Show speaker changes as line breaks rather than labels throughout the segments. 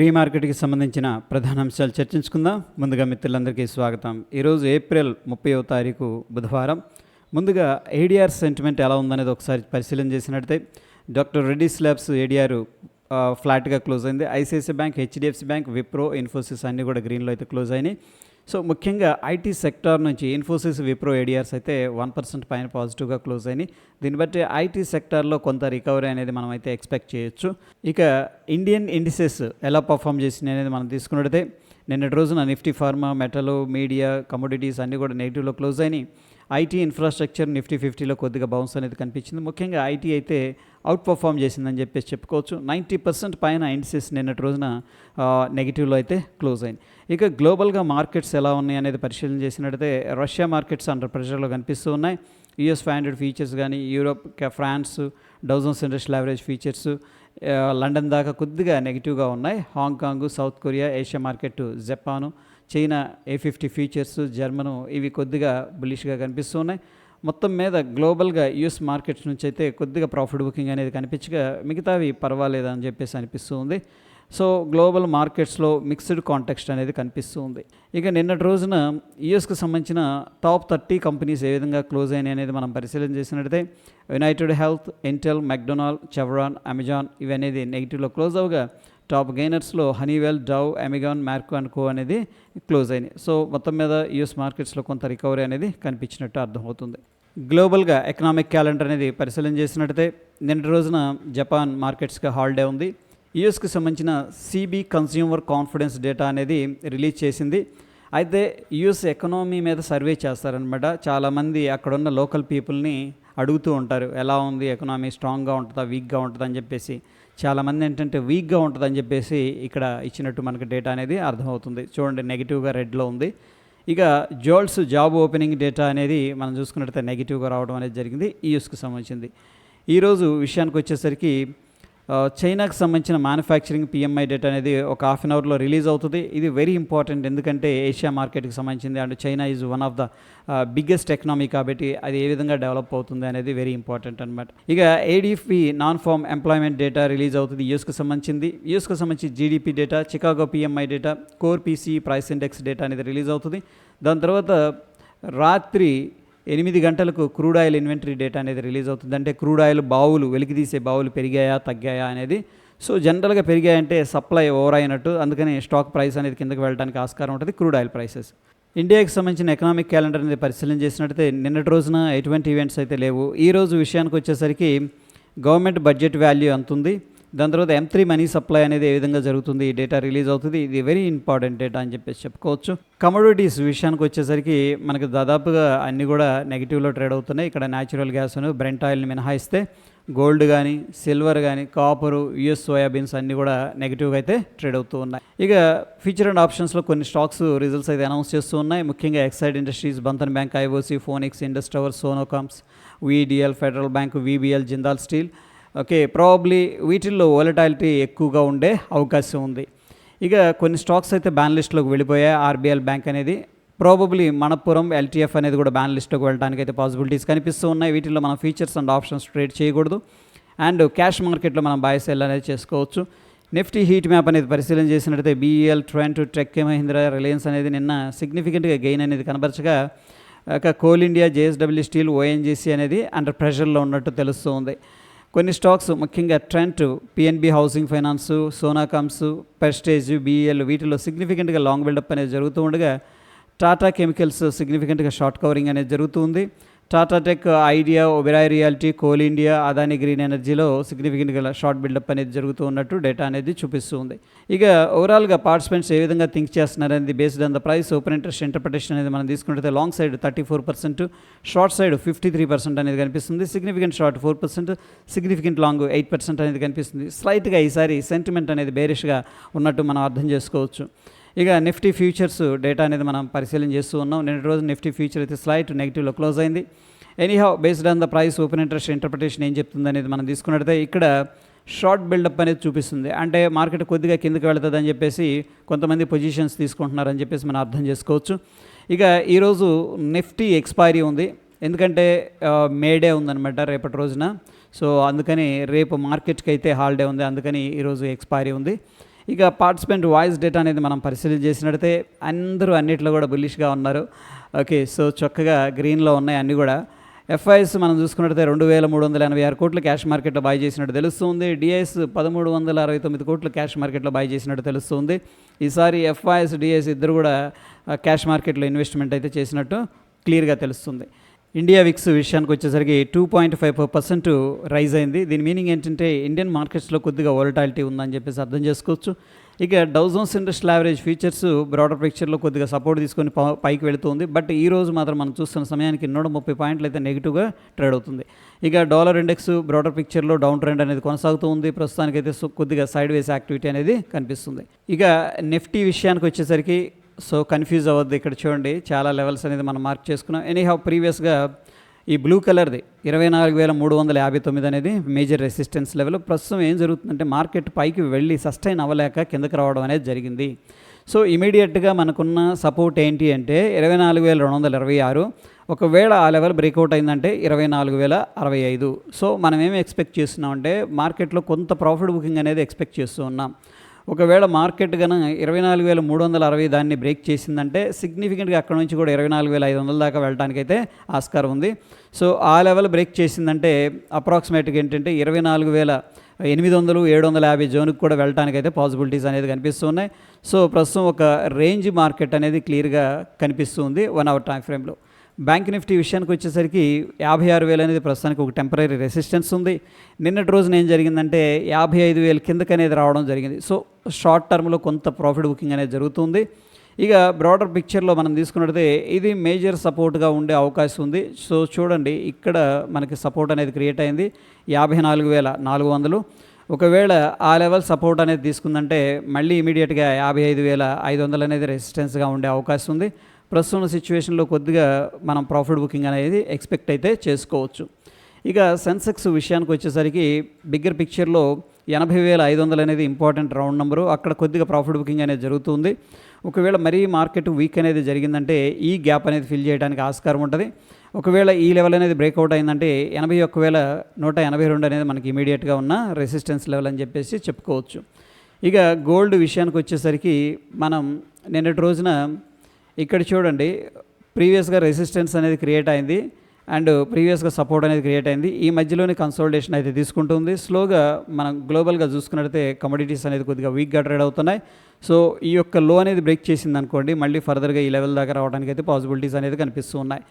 Pre మార్కెట్కి సంబంధించిన ప్రధాన అంశాలు చర్చించుకుందాం. ముందుగా మిత్రులందరికీ స్వాగతం. ఈరోజు ఏప్రిల్ 30వ తారీఖు బుధవారం. ముందుగా ఏడిఆర్ సెంటిమెంట్ ఎలా ఉందనేది ఒకసారి పరిశీలన చేసినట్లయితే డాక్టర్ రెడ్డీస్ ల్యాబ్స్ ఏడిఆర్ ఫ్లాట్గా క్లోజ్ అయింది. ICICI bank, HDFC bank, Wipro, Infosys అన్నీ కూడా గ్రీన్లో అయితే క్లోజ్ అయినాయి. సో ముఖ్యంగా ఐటీ సెక్టార్ నుంచి ఇన్ఫోసిస్, విప్రో, ఏడిఆర్స్ అయితే 1% పైన పాజిటివ్గా క్లోజ్ అయినాయి. దీన్ని బట్టి ఐటీ సెక్టార్లో కొంత రికవరీ అనేది మనం అయితే ఎక్స్పెక్ట్ చేయొచ్చు. ఇక ఇండియన్ ఇండిసెస్ ఎలా పర్ఫామ్ చేసినాయి అనేది మనం తీసుకున్నట్టయితే నిన్నటి రోజున Nifty pharma, metal, media, commodities అన్నీ కూడా నెగిటివ్లో క్లోజ్ అయినాయి. ఐటీ ఇన్ఫ్రాస్ట్రక్చర్ నిఫ్టీ 50లో కొద్దిగా బౌన్స్ అనేది కనిపించింది. ముఖ్యంగా ఐటీ అయితే అవుట్ పర్ఫామ్ చేసిందని చెప్పేసి చెప్పుకోవచ్చు. 90% పైన ఇండిసెస్ నిన్నటి రోజున నెగిటివ్లో అయితే క్లోజ్ అయింది. ఇక గ్లోబల్గా మార్కెట్స్ ఎలా ఉన్నాయి అనేది పరిశీలన చేసినట్టయితే రష్యా మార్కెట్స్ అండర్ ప్రెషర్లో కనిపిస్తూ ఉన్నాయి. యూఎస్ 500 ఫీచర్స్ కానీ, Europe, France, Dow Jones industrial average futures London దాకా కొద్దిగా నెగిటివ్గా ఉన్నాయి. Hong Kong, South Korea, Asia market, Japan, China A50 futures, German ఇవి కొద్దిగా బులిష్గా కనిపిస్తున్నాయి. మొత్తం మీద గ్లోబల్గా యూఎస్ మార్కెట్స్ నుంచి అయితే కొద్దిగా ప్రాఫిట్ బుకింగ్ అనేది కనిపించగా మిగతావి పర్వాలేదని చెప్పేసి అనిపిస్తుంది. సో గ్లోబల్ మార్కెట్స్లో మిక్స్డ్ కాంటెక్స్ట్ అనేది కనిపిస్తుంది. ఇక నిన్నటి రోజున యూఎస్కి సంబంధించిన టాప్ 30 కంపెనీస్ ఏ విధంగా క్లోజ్ అయినాయి అనేది మనం పరిశీలన చేసినట్టయితే United Health, Intel, McDonald, Chevron, Amazon ఇవి అనేది నెగిటివ్లో క్లోజ్ అవగా టాప్ గెయినర్స్లో Honeywell, Dow, Amazon, Merck and co అనేది క్లోజ్ అయినాయి. సో మొత్తం మీద యూఎస్ మార్కెట్స్లో కొంత రికవరీ అనేది కనిపించినట్టు అర్థమవుతుంది. గ్లోబల్గా ఎకనామిక్ క్యాలెండర్ అనేది పరిశీలన చేసినట్టయితే నిన్నటి రోజున జపాన్ మార్కెట్స్కి హాలిడే ఉంది. యూఎస్కి సంబంధించిన సిబి కన్స్యూమర్ కాన్ఫిడెన్స్ డేటా అనేది రిలీజ్ చేసింది. అయితే యూఎస్ ఎకనామీ మీద సర్వే చేస్తారనమాట. చాలామంది అక్కడున్న లోకల్ పీపుల్ని అడుగుతూ ఉంటారు, ఎలా ఉంది ఎకనామీ, స్ట్రాంగ్గా ఉంటుందా, వీక్గా ఉంటుందా అని చెప్పేసి. చాలామంది ఏంటంటే వీక్గా ఉంటుందని చెప్పేసి ఇక్కడ ఇచ్చినట్టు మనకు డేటా అనేది అర్థమవుతుంది. చూడండి, నెగిటివ్గా రెడ్లో ఉంది. ఇక జోల్స్ జాబ్ ఓపెనింగ్ డేటా అనేది మనం చూసుకున్నట్లయితే నెగిటివ్గా రావడం అనేది జరిగింది యూఎస్కి సంబంధించింది. ఈరోజు విషయానికి వచ్చేసరికి చైనాకు సంబంధించిన మ్యానుఫ్యాక్చరింగ్ పిఎంఐ డేటా అనేది ఒక హాఫ్ అన్ అవర్లో రిలీజ్ అవుతుంది. ఇది వెరీ ఇంపార్టెంట్, ఎందుకంటే ఏషియా మార్కెట్కి సంబంధించింది and China is one of the biggest economy కాబట్టి అది ఏ విధంగా డెవలప్ అవుతుంది అనేది వెరీ ఇంపార్టెంట్ అనమాట. ఇక ADP non farm employment data release అవుతుంది యూఎస్కి సంబంధించింది. యూఎస్కి సంబంధించి GDP data, Chicago PMI data, core PCE price index data అనేది రిలీజ్ అవుతుంది. దాని తర్వాత రాత్రి 8 గంటలకు క్రూడ్ ఆయిల్ ఇన్వెంటరీ డేటా అనేది రిలీజ్ అవుతుంది. అంటే క్రూడ్ ఆయిల్ బావులు, వెలికితీసే బావులు పెరిగాయా తగ్గాయా అనేది. సో జనరల్గా పెరిగాయంటే సప్లై ఓవర్ అయినట్టు, అందుకని స్టాక్ ప్రైస్ అనేది కిందకి వెళ్ళడానికి ఆస్కారం ఉంటుంది, క్రూడ్ ఆయిల్ ప్రైసెస్. ఇండియాకి సంబంధించిన ఎకనామిక్ క్యాలెండర్ అనేది పరిశీలన చేసినట్టయితే నిన్నటి రోజున ఎటువంటి ఈవెంట్స్ అయితే లేవు. ఈరోజు విషయానికి వచ్చేసరికి గవర్నమెంట్ బడ్జెట్ వాల్యూ అంత ఉంది. దాని తర్వాత M3 మనీ సప్లై అనేది ఏ విధంగా జరుగుతుంది, ఈ డేటా రిలీజ్ అవుతుంది. ఇది వెరీ ఇంపార్టెంట్ డేటా అని చెప్పేసి చెప్పుకోవచ్చు. కమోడిటీస్ విషయానికి వచ్చేసరికి మనకు దాదాపుగా అన్నీ కూడా నెగిటివ్లో ట్రేడ్ అవుతున్నాయి. ఇక్కడ న్యాచురల్ గ్యాస్ను, బ్రెంట్ ఆయిల్ని మినహాయిస్తే గోల్డ్ కానీ, సిల్వర్ కానీ, కాపరు, యుఎస్ సోయాబీన్స్ అన్నీ కూడా నెగిటివ్గా అయితే ట్రేడ్ అవుతూ ఉన్నాయి. ఇక ఫ్యూచర్ అండ్ ఆప్షన్స్లో కొన్ని స్టాక్స్ రిజల్ట్స్ అయితే అనౌన్స్ చేస్తూ ఉన్నాయి. ముఖ్యంగా Exide industries, Bandhan bank, IOC, Phoenix, Indus tower, Sonacoms, VDL, federal bank, VBL, Jindal steel. Okay, probably వీటిల్లో వోలటాలిటీ ఎక్కువగా ఉండే అవకాశం ఉంది. ఇక కొన్ని స్టాక్స్ అయితే బ్యాన్ లిస్ట్లోకి వెళ్ళిపోయాయి. RBL బ్యాంక్ అనేది, ప్రాబబ్లీ మనపురం, LTF అనేది కూడా బ్యాన్ లిస్ట్లోకి వెళ్ళడానికి అయితే పాసిబిలిటీస్ కనిపిస్తూ ఉన్నాయి. వీటిల్లో మనం ఫీచర్స్ అండ్ ఆప్షన్స్ ట్రేడ్ చేయకూడదు. అండ్ క్యాష్ మార్కెట్లో మనం బై సెల్ అనేది చేసుకోవచ్చు. నిఫ్టీ హీట్ మ్యాప్ అనేది పరిశీలన చేసినట్టయితే BEL, Trent, tech Mahindra, Reliance అనేది నిన్న సిగ్నిఫికెంట్గా గెయిన్ అనేది కనబరచగా coal India, JSW steel, ONGC అనేది అండర్ ప్రెషర్లో ఉన్నట్టు తెలుస్తూ ఉంది. కొన్ని స్టాక్స్ ముఖ్యంగా Trent, PNB housing finance, Sonacoms, Prestige, BEL వీటిలో సిగ్నిఫికెంట్గా లాంగ్ బిల్డప్ అనేది జరుగుతూ ఉండగా టాటా కెమికల్స్ సిగ్నిఫికెంట్గా షార్ట్ కవరింగ్ అనేది జరుగుతుంది. Tata tech, Idea, Oberoi realty, coal India, Adani green ఎనర్జీలో సిగ్నిఫికెంట్గా షార్ట్ బిల్డప్ అనేది జరుగుతూ ఉన్నట్టు డేటా అనేది చూపిస్తుంది. ఇక ఓవరాల్గా పార్టిసిపెంట్స్ ఏ విధంగా థింక్ చేస్తున్నారనేది based on the price open interest interpretation అనేది మనం తీసుకుంటే లాంగ్ సైడ్ 34%, షార్ట్ సైడ్ 53% అనేది కనిపిస్తుంది. సిగ్నిఫికెంట్ షార్ట్ 4%, సిగ్నిఫికెంట్ లాంగ్ 8% అనేది కనిపిస్తుంది. స్లైట్గా ఈసారి సెంటిమెంట్ అనేది బేరిష్గా ఉన్నట్టు మనం అర్థం చేసుకోవచ్చు. ఇక నిఫ్టీ ఫ్యూచర్స్ డేటా అనేది మనం పరిశీలన చేస్తూ ఉన్నాం. నిన్నటి రోజు నిఫ్టీ ఫ్యూచర్ అయితే స్లైట్ నెగిటివ్లో క్లోజ్ అయింది. Anyhow based on the price open interest interpretation ఏం చెప్తుంది అనేది మనం తీసుకున్నట్టయితే ఇక్కడ షార్ట్ బిల్డప్ అనేది చూపిస్తుంది. అంటే మార్కెట్ కొద్దిగా కిందకి వెళుతుంది అని చెప్పేసి కొంతమంది పొజిషన్స్ తీసుకుంటున్నారని చెప్పేసి మనం అర్థం చేసుకోవచ్చు. ఇక ఈరోజు నిఫ్టీ ఎక్స్పైరీ ఉంది, ఎందుకంటే మేడే ఉందన్నమాట రేపటి రోజున. సో అందుకని రేపు మార్కెట్కి అయితే హాలిడే ఉంది, అందుకని ఈరోజు ఎక్స్పైరీ ఉంది. ఇక పార్టిసిపెంట్ వాయిస్ డేటా అనేది మనం పరిశీలన చేసినట్టయితే అందరూ అన్నిట్లో కూడా బుల్లిష్గా ఉన్నారు. ఓకే, సో చక్కగా గ్రీన్లో ఉన్నాయి అన్నీ కూడా. ఎఫ్ఐఎస్ మనం చూసుకున్నట్టయితే 2386 కోట్లు క్యాష్ మార్కెట్లో బై చేసినట్టు తెలుస్తుంది. డిఐఎస్ 1369 కోట్లు క్యాష్ మార్కెట్లో బై చేసినట్టు తెలుస్తుంది. ఈసారి ఎఫ్ఐఎస్ డిఐఎస్ ఇద్దరు కూడా క్యాష్ మార్కెట్లో ఇన్వెస్ట్మెంట్ అయితే చేసినట్టు క్లియర్గా తెలుస్తుంది. ఇండియా విక్స్ విషయానికి వచ్చేసరికి 2.54% రైజ్ అయింది. దీని మీనింగ్ ఏంటంటే ఇండియన్ మార్కెట్స్లో కొద్దిగా వోలటాలిటీ ఉందని చెప్పేసి అర్థం చేసుకోవచ్చు. ఇక Dow Jones industrial average futures broader పిక్చర్లో కొద్దిగా సపోర్ట్ తీసుకొని పైకి వెళుతుంది. బట్ ఈ రోజు మాత్రం మనం చూస్తున్న సమయానికి 130 పాయింట్లు అయితే నెగిటివ్గా ట్రేడ్ అవుతుంది. ఇక డాలర్ ఇండెక్స్ బ్రాడర్ పిక్చర్లో డౌన్ ట్రెండ్ అనేది కొనసాగుతూ ఉంది. ప్రస్తుతానికైతే కొద్దిగా సైడ్ వేస్ యాక్టివిటీ అనేది కనిపిస్తుంది. ఇక నిఫ్టీ విషయానికి వచ్చేసరికి సో కన్ఫ్యూజ్ అవ్వద్దు. ఇక్కడ చూడండి చాలా లెవెల్స్ అనేది మనం మార్క్ చేసుకున్నాం. ఎనీహౌ ప్రీవియస్గా ఈ బ్లూ కలర్ది 24,359 అనేది మేజర్ రెసిస్టెన్స్ లెవెల్. ప్రస్తుతం ఏం జరుగుతుందంటే మార్కెట్ పైకి వెళ్ళి సస్టైన్ అవ్వలేక కిందకి రావడం అనేది జరిగింది. సో ఇమీడియట్గా మనకున్న సపోర్ట్ ఏంటి అంటే 24,226. ఒకవేళ ఆ లెవెల్ బ్రేక్అవుట్ అయిందంటే 24,065. సో మనం ఏమి ఎక్స్పెక్ట్ చేస్తున్నామంటే మార్కెట్లో కొంత ప్రాఫిట్ బుకింగ్ అనేది ఎక్స్పెక్ట్ చేస్తూ ఉన్నాం. ఒకవేళ మార్కెట్ కనుక 24,360 దాన్ని బ్రేక్ చేసిందంటే సిగ్నిఫికెంట్గా అక్కడ నుంచి కూడా 24,500 దాకా వెళ్ళడానికైతే ఆస్కారం ఉంది. సో ఆ లెవెల్ బ్రేక్ చేసిందంటే అప్రాక్సిమేట్గా ఏంటంటే 24,800, 750 జోన్కి కూడా వెళ్ళడానికైతే పాసిబిలిటీస్ అనేది కనిపిస్తున్నాయి. సో ప్రస్తుతం ఒక రేంజ్ మార్కెట్ అనేది క్లియర్గా కనిపిస్తుంది 1 అవర్ టైం ఫ్రేమ్లో. బ్యాంక్ నిఫ్టీ విషయానికి వచ్చేసరికి 56,000 అనేది ప్రస్తుతానికి ఒక టెంపరీ రెసిస్టెన్స్ ఉంది. నిన్నటి రోజున ఏం జరిగిందంటే 55,000 కిందకి అనేది రావడం జరిగింది. సో షార్ట్ టర్మ్లో కొంత ప్రాఫిట్ బుకింగ్ అనేది జరుగుతుంది. ఇక బ్రాడర్ పిక్చర్లో మనం తీసుకున్నట్లయితే ఇది మేజర్ సపోర్ట్గా ఉండే అవకాశం ఉంది. సో చూడండి ఇక్కడ మనకి సపోర్ట్ అనేది క్రియేట్ అయింది 54,400. ఒకవేళ ఆ లెవెల్ సపోర్ట్ అనేది తీసుకుందంటే మళ్ళీ ఇమీడియట్గా 55,500 అనేది రెసిస్టెన్స్గా ఉండే అవకాశం ఉంది. ప్రస్తుతం సిచ్యువేషన్లో కొద్దిగా మనం ప్రాఫిట్ బుకింగ్ అనేది ఎక్స్పెక్ట్ అయితే చేసుకోవచ్చు. ఇక సెన్సెక్స్ విషయానికి వచ్చేసరికి బిగ్గర్ పిక్చర్లో 80,500 అనేది ఇంపార్టెంట్ రౌండ్ నెంబరు. అక్కడ కొద్దిగా ప్రాఫిట్ బుకింగ్ అనేది జరుగుతుంది. ఒకవేళ మరీ మార్కెట్ వీక్ అనేది జరిగిందంటే ఈ గ్యాప్ అనేది ఫిల్ చేయడానికి ఆస్కారం ఉంటుంది. ఒకవేళ ఈ లెవెల్ అనేది బ్రేక్అవుట్ అయిందంటే 81,182 అనేది మనకి ఇమీడియట్గా ఉన్న రెసిస్టెన్స్ లెవెల్ అని చెప్పేసి చెప్పుకోవచ్చు. ఇక గోల్డ్ విషయానికి వచ్చేసరికి మనం నిన్నటి రోజున ఇక్కడ చూడండి ప్రీవియస్గా రెసిస్టెన్స్ అనేది క్రియేట్ అయింది అండ్ ప్రీవియస్గా సపోర్ట్ అనేది క్రియేట్ అయింది. ఈ మధ్యలోనే కన్సోలిడేషన్ అయితే తీసుకుంటుంది. స్లోగా మనం గ్లోబల్గా చూసుకున్నట్లయితే కమోడిటీస్ అనేది కొద్దిగా వీక్గా ట్రేడ్ అవుతున్నాయి. సో ఈ యొక్క లో అనేది బ్రేక్ చేసింది అనుకోండి మళ్ళీ ఫర్దర్గా ఈ లెవెల్ దాకా రావడానికి అయితే పాసిబిలిటీస్ అనేది కనిపిస్తూ ఉన్నాయి.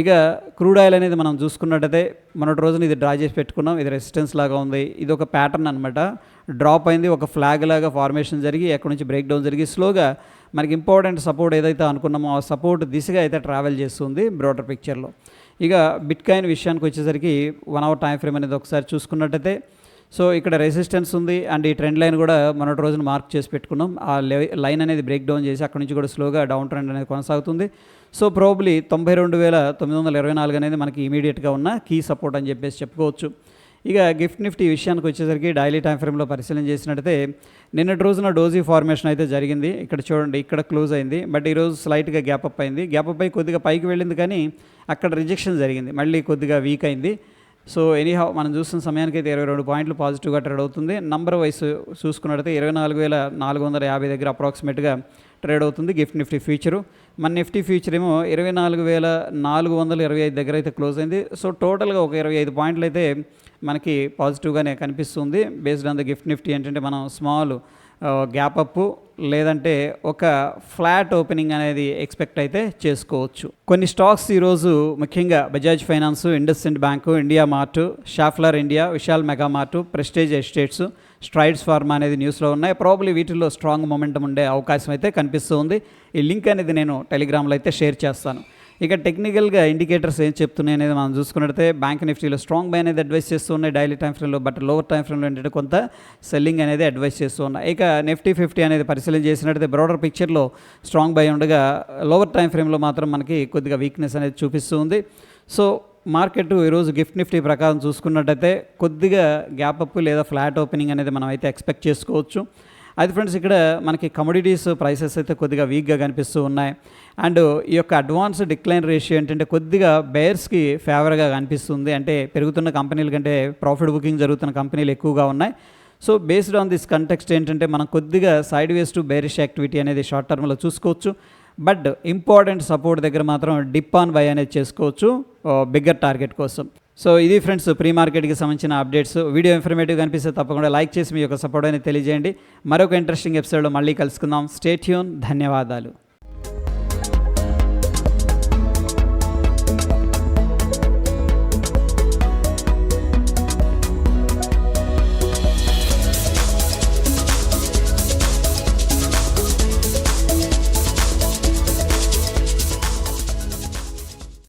ఇక క్రూడ్ ఆయిల్ అనేది మనం చూసుకున్నట్టయితే మొన్నటి రోజున ఇది డ్రా చేసి పెట్టుకున్నాం. ఇది రెసిస్టెన్స్ లాగా ఉంది. ఇది ఒక ప్యాటర్న్ అనమాట. డ్రాప్ అయింది, ఒక ఫ్లాగ్ లాగా ఫార్మేషన్ జరిగి ఎక్కడి నుంచి బ్రేక్ డౌన్ జరిగి స్లోగా మనకి ఇంపార్టెంట్ సపోర్ట్ ఏదైతే అనుకున్నామో ఆ సపోర్ట్ దిశగా అయితే ట్రావెల్ చేస్తుంది బ్రాడర్ పిక్చర్లో. ఇక బిట్కాయిన్ విషయానికి వచ్చేసరికి 1 అవర్ టైం ఫ్రేమ్ అనేది ఒకసారి చూసుకున్నట్టయితే సో ఇక్కడ రెసిస్టెన్స్ ఉంది అండ్ ఈ ట్రెండ్ లైన్ కూడా మొన్నటి రోజున మార్క్ చేసి పెట్టుకున్నాం. ఆ లైన్ అనేది బ్రేక్ డౌన్ చేసి అక్కడ నుంచి కూడా స్లోగా డౌన్ ట్రెండ్ అనేది కొనసాగుతుంది. సో ప్రాబబ్లీ 92,924 అనేది మనకి ఇమీడియట్గా ఉన్న కీ సపోర్ట్ అని చెప్పేసి చెప్పుకోవచ్చు. ఇక గిఫ్ట్ నిఫ్టీ విషయానికి వచ్చేసరికి డైలీ టైం ఫ్రేమ్లో పరిశీలన చేసినట్టయితే నిన్నటి రోజున డోజీ ఫార్మేషన్ అయితే జరిగింది. ఇక్కడ చూడండి ఇక్కడ క్లోజ్ అయింది. బట్ ఈరోజు స్లైట్గా గ్యాప్ అప్ అయింది. గ్యాప్ అప్ అయి కొద్దిగా పైకి వెళ్ళింది కానీ అక్కడ రిజెక్షన్ జరిగింది, మళ్ళీ కొద్దిగా వీక్ అయింది. సో ఎనీహౌ మనం చూస్తున్న సమయానికి అయితే 22 పాయింట్లు పాజిటివ్గా ట్రేడ్ అవుతుంది. నంబర్ వైస్ చూసుకున్నట్టయితే 24,450 దగ్గర అప్రాక్సిమేట్గా ట్రేడ్ అవుతుంది గిఫ్ట్ నిఫ్టీ ఫ్యూచరు. మన నిఫ్టీ ఫ్యూచర్ ఏమో 24,425 దగ్గర అయితే క్లోజ్ అయింది. సో టోటల్గా ఒక 25 పాయింట్లు అయితే మనకి పాజిటివ్గానే కనిపిస్తుంది. Based on the gift Nifty ఏంటంటే మనం స్మాల్ గ్యాప్ అప్ లేదంటే ఒక ఫ్లాట్ ఓపెనింగ్ అనేది ఎక్స్పెక్ట్ అయితే చేసుకోవచ్చు. కొన్ని స్టాక్స్ ఈరోజు ముఖ్యంగా Bajaj finance, IndusInd bank, India mart, Schaeffler India, Vishal mega mart, prestige estates, strides pharma అనేది న్యూస్లో ఉన్నాయి. ప్రాబ్లీ వీటిల్లో స్ట్రాంగ్ మొమెంటం ఉండే అవకాశం అయితే కనిపిస్తుంది. ఈ లింక్ అనేది నేను టెలిగ్రామ్లో అయితే షేర్ చేస్తాను. ఇక టెక్నికల్గా ఇండికేటర్స్ ఏం చెప్తున్నాయి అనేది మనం చూసుకున్నట్లయితే బ్యాంక్ నిఫ్టీలో స్ట్రాంగ్ బై అనేది అడ్వైస్ చేస్తూ ఉన్నాయి డైలీ టైం ఫ్రేమ్లో. బట్ లోవర్ టైం ఫ్రేమ్లో ఏంటంటే కొంత సెల్లింగ్ అనేది అడ్వైస్ చేస్తూ ఉన్నాయి. ఇక నిఫ్టీ 50 అనేది పరిశీలన చేసినట్టయితే బ్రాడర్ పిక్చర్లో స్ట్రాంగ్ బై ఉండగా లోవర్ టైం ఫ్రేమ్లో మాత్రం మనకి కొద్దిగా వీక్నెస్ అనేది చూపిస్తూ ఉంది. సో మార్కెట్ ఈరోజు గిఫ్ట్ నిఫ్టీ ప్రకారం చూసుకున్నట్టయితే కొద్దిగా గ్యాప్ అప్ లేదా ఫ్లాట్ ఓపెనింగ్ అనేది మనం అయితే ఎక్స్పెక్ట్ చేసుకోవచ్చు. అది ఫ్రెండ్స్ ఇక్కడ మనకి కమోడిటీస్ ప్రైసెస్ అయితే కొద్దిగా వీక్గా కనిపిస్తూ ఉన్నాయి. అండ్ ఈ యొక్క అడ్వాన్స్ డిక్లైన్ రేషియో ఏంటంటే కొద్దిగా బేర్స్కి ఫేవర్గా కనిపిస్తుంది. అంటే పెరుగుతున్న కంపెనీల కంటే ప్రాఫిట్ బుకింగ్ జరుగుతున్న కంపెనీలు ఎక్కువగా ఉన్నాయి. So based on this context ఏంటంటే మనం కొద్దిగా side ways to bearish activity అనేది షార్ట్ టర్మ్లో చూసుకోవచ్చు. బట్ ఇంపార్టెంట్ సపోర్ట్ దగ్గర మాత్రం డిప్ ఆన్ బై అనేది చేసుకోవచ్చు బిగ్గర్ టార్గెట్ కోసం. సో ఇది ఫ్రెండ్స్ ప్రీ మార్కెట్కి సంబంధించిన అప్డేట్స్. వీడియో ఇన్ఫర్మేటివ్గా అనిపిస్తే తప్పకుండా లైక్ చేసి మీ యొక్క సపోర్ట్ అనేది తెలియజేయండి. మరొక ఇంట్రెస్టింగ్ ఎపిసోడ్లో మళ్ళీ కలుసుకుందాం. Stay tune. ధన్యవాదాలు.